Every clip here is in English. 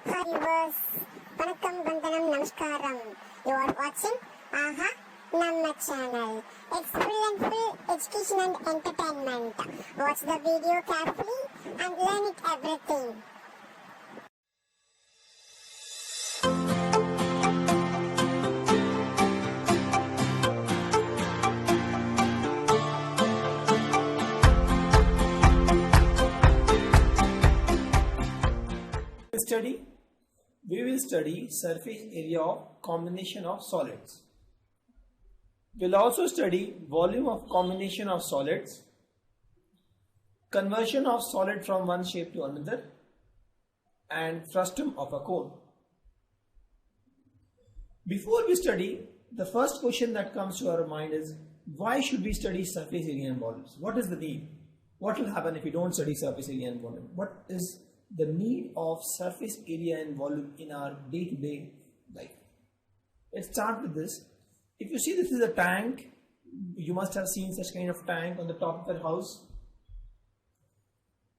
Hi viewers, Vanakkam, Vandanam, Namaskaram. You are watching Aha Namma channel. It's full and full education and entertainment. Watch the video carefully and learn it everything. We will study surface area of combination of solids. We'll also study volume of combination of solids, conversion of solid from one shape to another, and frustum of a cone. Before we study, the first question that comes to our mind is, why should we study surface area and volumes? What is the need? What will happen if we don't study surface area and volume? What is the need of surface area and volume in our day-to-day life? Let's start with this. If you see, this is a tank. You must have seen such kind of tank on the top of your house.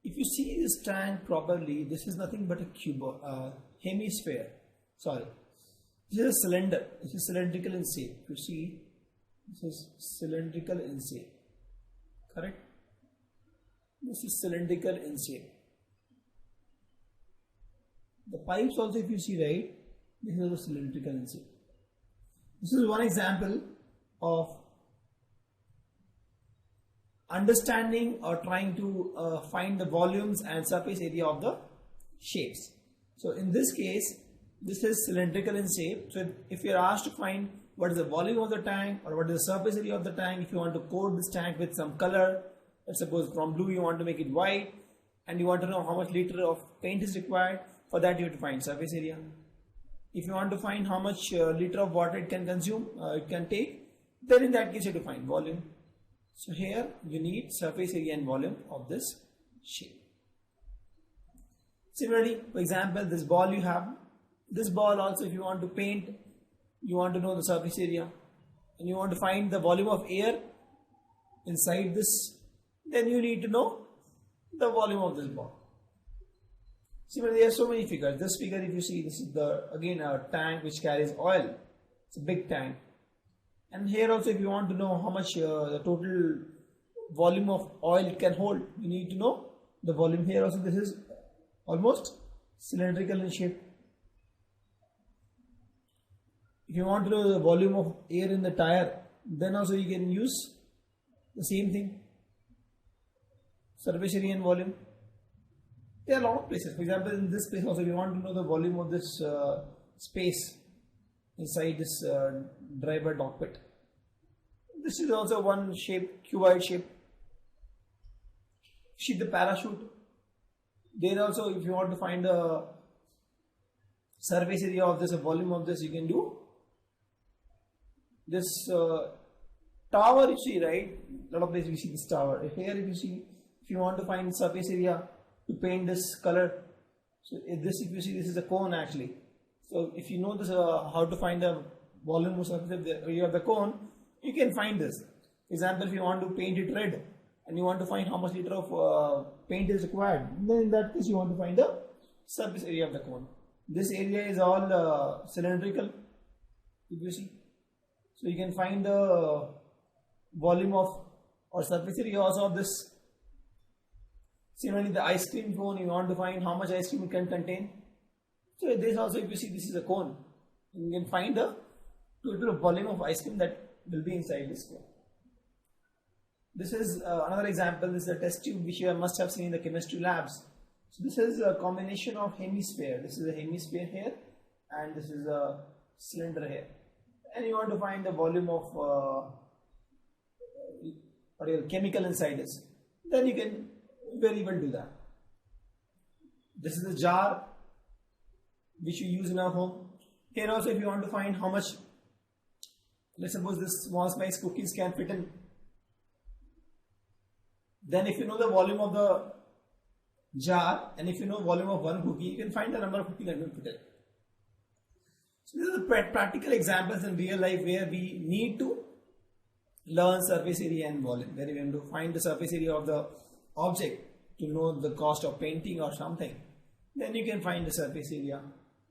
If you see this tank properly, this is nothing but a hemisphere. Sorry, this is a cylinder. This is cylindrical in shape. If you see, this is cylindrical in shape. Correct? This is cylindrical in shape. The pipes also, if you see, right, this is also cylindrical in shape. This is one example of understanding or trying to find the volumes and surface area of the shapes. So in this case, this is cylindrical in shape. So if you are asked to find what is the volume of the tank or what is the surface area of the tank, if you want to coat this tank with some color, let's suppose from blue you want to make it white, and you want to know how much liter of paint is required, for that you have to find surface area. If you want to find how much liter of water it can consume, it can take, then in that case you have to find volume. So here you need surface area and volume of this shape. Similarly, for example, this ball you have, this ball also, if you want to paint, you want to know the surface area and you want to find the volume of air inside this, then you need to know the volume of this ball. Similarly, there are so many figures. This figure, if you see, this is again a tank which carries oil. It's a big tank. And here also, if you want to know how much the total volume of oil it can hold, you need to know the volume. Here also, this is almost cylindrical in shape. If you want to know the volume of air in the tire, then also you can use the same thing. Surface area and volume. There are a lot of places. For example, in this place also, we want to know the volume of this space inside this driver cockpit. This is also one shape, cuboid shape. See the parachute. There also, if you want to find the surface area of this, a volume of this, you can do. This tower, you see, right? A lot of places we see this tower. Here, if you see, if you want to find surface area to paint this color, so if you see, this is a cone actually. So if you know this, how to find the volume or surface area of the cone, you can find this. For example, if you want to paint it red and you want to find how much liter of paint is required, then in that case you want to find the surface area of the cone. This area is all cylindrical, if you see. So you can find the volume of or surface area also of this. Similarly, the ice cream cone, you want to find how much ice cream it can contain. So this also, if you see, this is a cone. You can find the total volume of ice cream that will be inside this cone. This is another example. This is a test tube which you must have seen in the chemistry labs. So this is a combination of hemisphere. This is a hemisphere here and this is a cylinder here. And you want to find the volume of chemical inside this. Then you can very well do that. This is a jar which you use in our home. Here also, if you want to find how much, let's suppose this small spice cookies can fit in, then if you know the volume of the jar and if you know volume of one cookie, you can find the number of cookies that will fit in. So these are the practical examples in real life where we need to learn surface area and volume, where we have to find the surface area of the object to know the cost of painting or something. then you can find the surface area.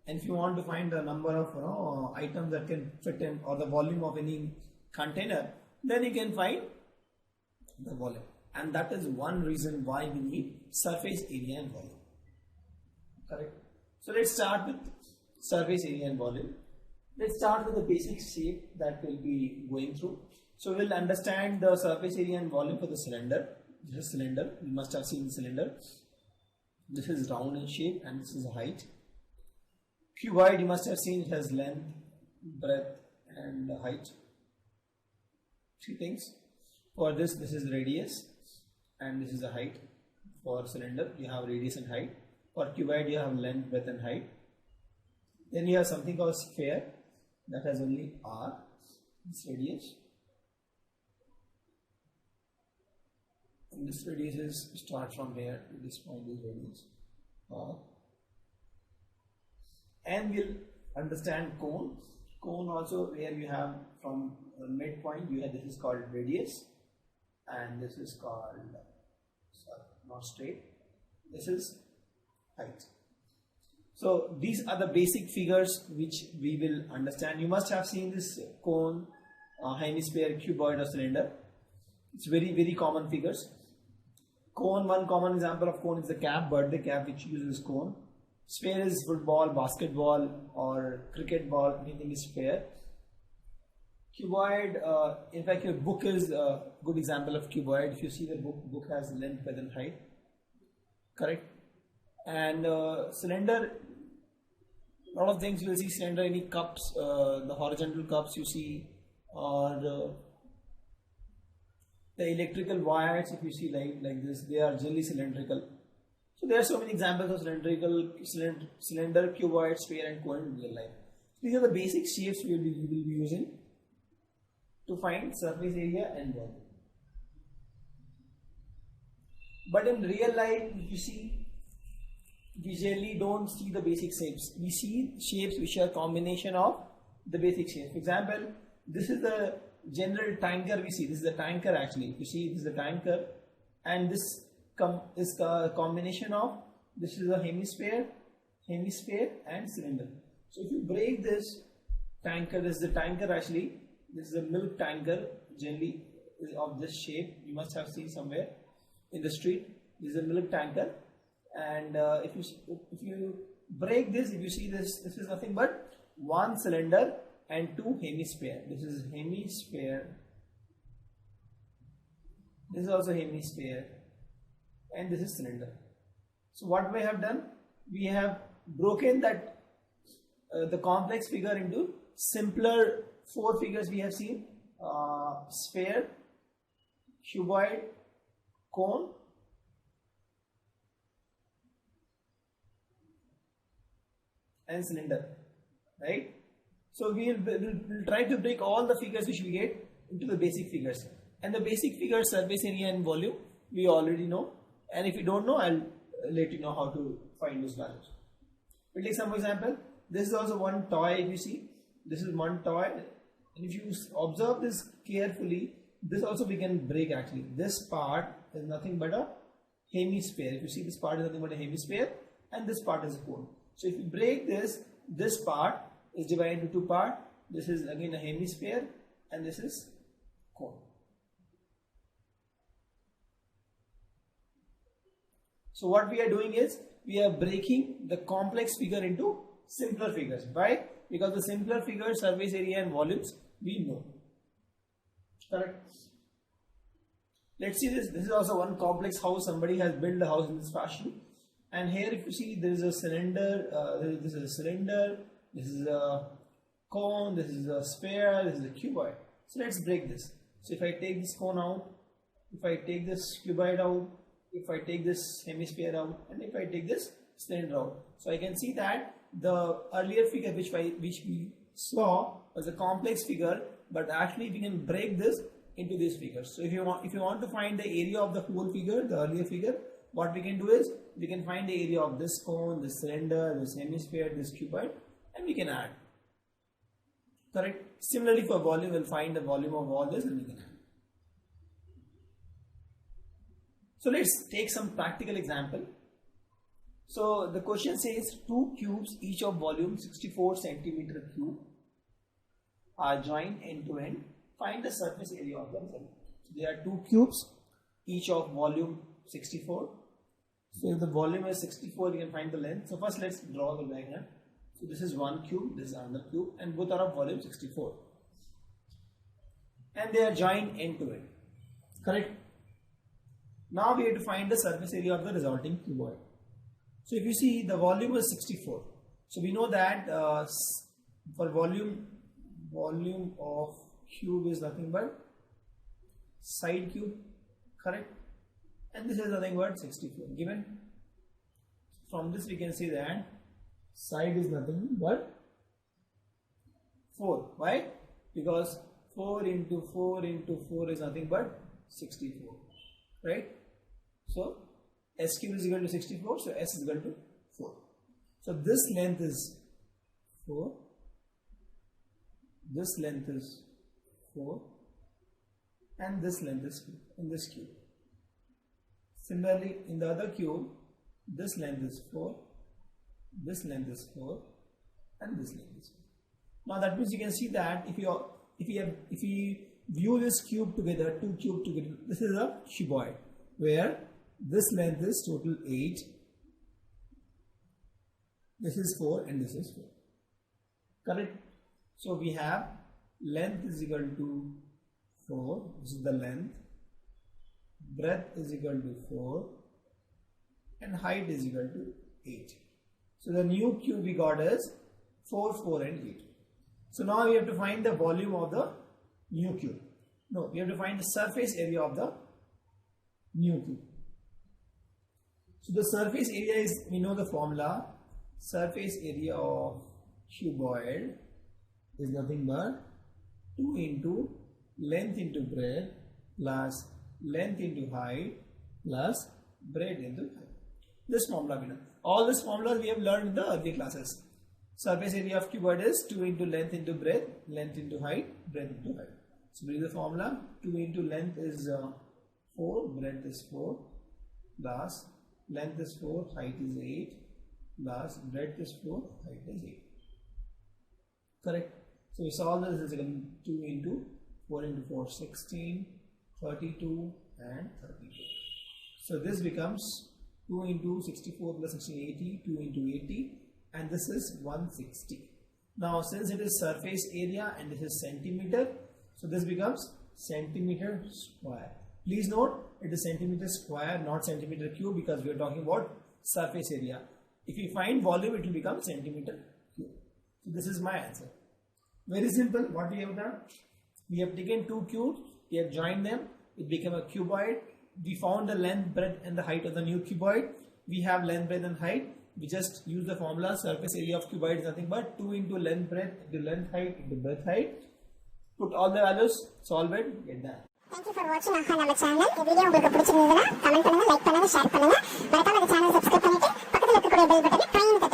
And if you want to find the number of items that can fit in, or the volume of any container, then you can find the volume. And that is one reason why we need surface area and volume. Correct. So let's start with surface area and volume. Let's start with the basic shape that we'll be going through. So we'll understand the surface area and volume for the cylinder. This is cylinder. You must have seen the cylinder. This is round in shape and this is height. Cuboid, you must have seen, it has length, breadth and height. Three things. For this is radius and this is the height. For cylinder, you have radius and height. For cuboid, you have length, breadth and height. Then you have something called sphere that has only r, this radius. And this radius is start from here to this point is radius r. And we'll understand cone. Cone also, where you have from the midpoint, you have, this is called radius, and this is called, sorry, not straight, this is height. So these are the basic figures which we will understand. You must have seen this cone, hemisphere, cuboid or cylinder. It's very common figures. Cone, one common example of cone is the cap, birthday cap, which uses cone. Sphere is football, basketball or cricket ball, anything is sphere. Cuboid, in fact your book is a good example of cuboid. If you see the book has length, breadth and height. Correct. And cylinder, a lot of things you will see cylinder, any cups, the horizontal cups you see, or the electrical wires, if you see like this, they are generally cylindrical. So there are so many examples of cylindrical, cylinder, cuboid, sphere and cone in real life. These are the basic shapes we will be using to find surface area and volume. But in real life, if you see, we generally don't see the basic shapes. We see shapes which are combination of the basic shapes. For example, this is the general tanker we see. This is the tanker actually. You see, this is the tanker, and this is the combination of, this is a hemisphere and cylinder. So if you break this tanker, this is the tanker actually, this is a milk tanker, generally is of this shape. You must have seen somewhere in the street. This is a milk tanker, and if you break this, if you see this is nothing but one cylinder and two hemisphere. This is hemisphere, this is also hemisphere, and this is cylinder. So what we have done, we have broken that the complex figure into simpler four figures we have seen: sphere, cuboid, cone, and cylinder, right? So we'll try to break all the figures which we get into the basic figures. And the basic figures, surface area and volume, we already know. And if you don't know, I'll let you know how to find those values. We'll take some example. This is also one toy, if you see. This is one toy. And if you observe this carefully, this also we can break actually. This part is nothing but a hemisphere. If you see, this part is nothing but a hemisphere, and this part is a cone. So if you break this, this part is divided into two parts. This is again a hemisphere, and this is cone. So what we are doing is, we are breaking the complex figure into simpler figures. Why? Because the simpler figures, surface area and volumes, we know. Correct? Let's see this. This is also one complex house. Somebody has built a house in this fashion. And here if you see, there is a cylinder, this is a cylinder, this is a cone, this is a sphere, this is a cuboid. So let's break this. So if I take this cone out, if I take this cuboid out, if I take this hemisphere out, and if I take this cylinder out. So I can see that the earlier figure which we saw was a complex figure, but actually we can break this into these figures. So if you want to find the area of the whole figure, the earlier figure, what we can do is, we can find the area of this cone, this cylinder, this hemisphere, this cuboid, and we can add. Correct? Similarly for volume, we'll find the volume of all this and we can add. So let's take some practical example. So the question says two cubes each of volume 64 centimeter cube are joined end to end. Find the surface area of the result. So there are two cubes each of volume 64. So if the volume is 64, you can find the length. So first let's draw the diagram. So this is one cube, this is another cube, and both are of volume 64. And they are joined end to end. Correct? Now we have to find the surface area of the resulting cuboid. So if you see, the volume is 64. So we know that for volume of cube is nothing but side cube. Correct? And this is nothing but 64 given. From this we can see that side is nothing but 4. Why? Because 4 into 4 into 4 is nothing but 64. Right? So S cube is equal to 64, so S is equal to 4. So this length is 4. This length is 4. And this length is 4 in this cube. Similarly, in the other cube, this length is 4, this length is 4, and this length is 4. Now that means you can see that if you view this cube together, two cubes together, this is a cuboid where this length is total 8, this is 4, and this is 4. Correct? So we have length is equal to 4, this is the length, breadth is equal to 4, and height is equal to 8. So the new cube we got is 4, 4 and 8. So now we have to find the volume of the new cube. No, we have to find the surface area of the new cube. So the surface area is, we know the formula, surface area of cuboid is nothing but 2 into length into breadth plus length into height plus breadth into height. This formula we know. All these formulas we have learned in the earlier classes. Surface area of cuboid is 2 into length into breadth, length into height, breadth into height. So this is the formula. 2 into length is 4, breadth is 4, plus length is 4, height is 8, plus breadth is 4, height is 8. Correct? So we solve this as 2 into 4 into 4, 16, 32 and 32. So this becomes 2 into 64 plus 16, 80, 2 into 80, and this is 160. Now since it is surface area and this is centimeter, so this becomes centimeter square. Please note it is centimeter square, not centimeter cube, because we are talking about surface area. If you find volume, it will become centimeter cube. So this is my answer. Very simple. What we have done? We have taken two cubes, we have joined them, it became a cuboid. We found the length, breadth and the height of the new cuboid. We have length, breadth and height. We just use the formula, surface area of cuboid is nothing but 2 into length, breadth into length, height into breadth, height. Put all the values, solve it, get that. Thank you for watching our channel. இந்த video உங்களுக்கு பிடிச்சிருந்ததுன்னா comment பண்ணுங்க, like பண்ணுங்க, share பண்ணுங்க. மறக்காம இந்த சேனலை subscribe பண்ணிட்டு பக்கத்துல இருக்கக்கூடிய பெல் பட்டனை